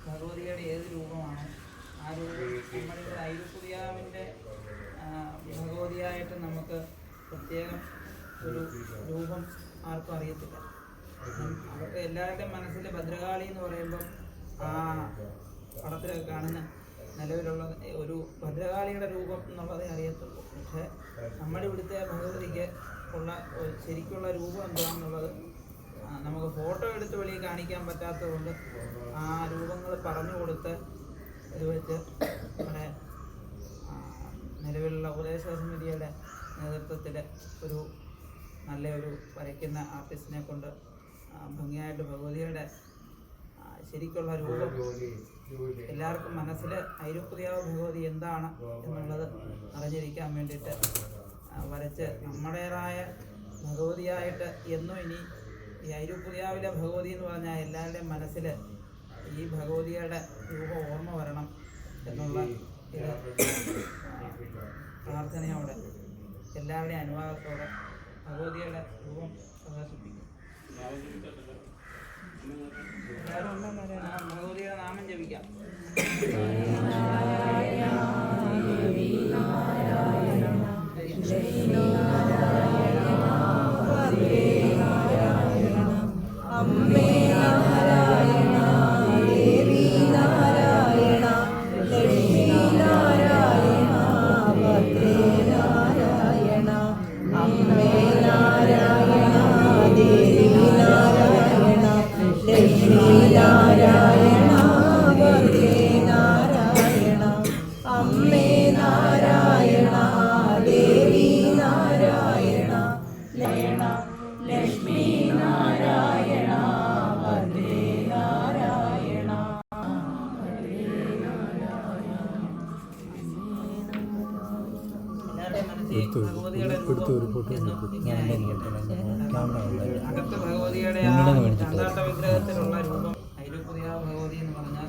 ഭഗവതിയുടെ ഏത് രൂപമാണോ ആ രൂപം നമ്മളിവിടെ ഐരുപുതിയാവിൻ്റെ ഭഗവതിയായിട്ട് നമുക്ക് പ്രത്യേകം ഒരു രൂപം ആർക്കും അറിയത്തില്ല. അവർക്ക് എല്ലാവരുടെയും മനസ്സിൽ ഭദ്രകാളി എന്ന് പറയുമ്പം ആ പടത്തിലൊക്കെ കാണുന്ന നിലവിലുള്ള ഒരു ഭദ്രകാളിയുടെ രൂപം എന്നുള്ളതേ അറിയത്തുള്ളൂ. പക്ഷേ നമ്മുടെ ഇവിടുത്തെ ഭഗവതിക്ക് ഉള്ള ശരിക്കുള്ള രൂപം എന്താണെന്നുള്ളത് നമുക്ക് ഫോട്ടോ എടുത്ത് വെളിയിൽ കാണിക്കാൻ പറ്റാത്തതുകൊണ്ട് ആ രൂപങ്ങൾ പറഞ്ഞു കൊടുത്ത് ഇത് വെച്ച് നമ്മുടെ നിലവിലുള്ള ഉപദേശ സമിതിയുടെ നേതൃത്വത്തിൽ ഒരു നല്ലൊരു വരയ്ക്കുന്ന ആർട്ടിസ്റ്റിനെ കൊണ്ട് ഭംഗിയായിട്ട് ഭഗവതിയുടെ ശരിക്കുള്ള രൂപം എല്ലാവർക്കും മനസ്സിൽ ഐരുപുതിയാവ് ഭഗവതി എന്താണ് എന്നുള്ളത് അറിഞ്ഞിരിക്കാൻ വേണ്ടിയിട്ട് വരച്ച് നമ്മുടേതായ ഭഗവതിയായിട്ട് എന്നും ഇനി ഈ ഐരുപുതിയാവിലെ ഭഗവതി എന്ന് പറഞ്ഞാൽ എല്ലാവരുടെയും മനസ്സിൽ ഈ ഭഗവതിയുടെ രൂപം ഓർമ്മ വരണം എന്നുള്ള ഇത് പ്രാർത്ഥനയോടെ എല്ലാവരുടെയും അനുവാദത്തോടെ ഭഗവതിയുടെ രൂപം പ്രകാശിപ്പിക്കും. ഭഗവതിയുടെ നാമം ജപിക്കാം. അമ്മേ നാരായണ ദേവി നാരായണ ലക്ഷ്മി നാരായണ ഭദ്രേ നാരായണ അമ്മേ നാരായണ ദേവി നാരായണ ലക്ഷ്മി നാരായണ ഭദ്രേ നാരായണ അമ്മേ നാരായണ ദേവി നാരായണ ലക്ഷ്മി നാരായണ ഭദ്രേ നാരായണ എല്ലാവരുടെയും മനസ്സിൽ ഭഗവതിയുടെ രൂപം എന്നും ഇങ്ങനെ ആയിരിക്കട്ടെ. അകത്ത് ഭഗവതിയുടെ ആ ചാന്താട്ട വിഗ്രഹത്തിലുള്ള രൂപം ഐരുപുതിയാവ് ഭഗവതി എന്ന് പറഞ്ഞാൽ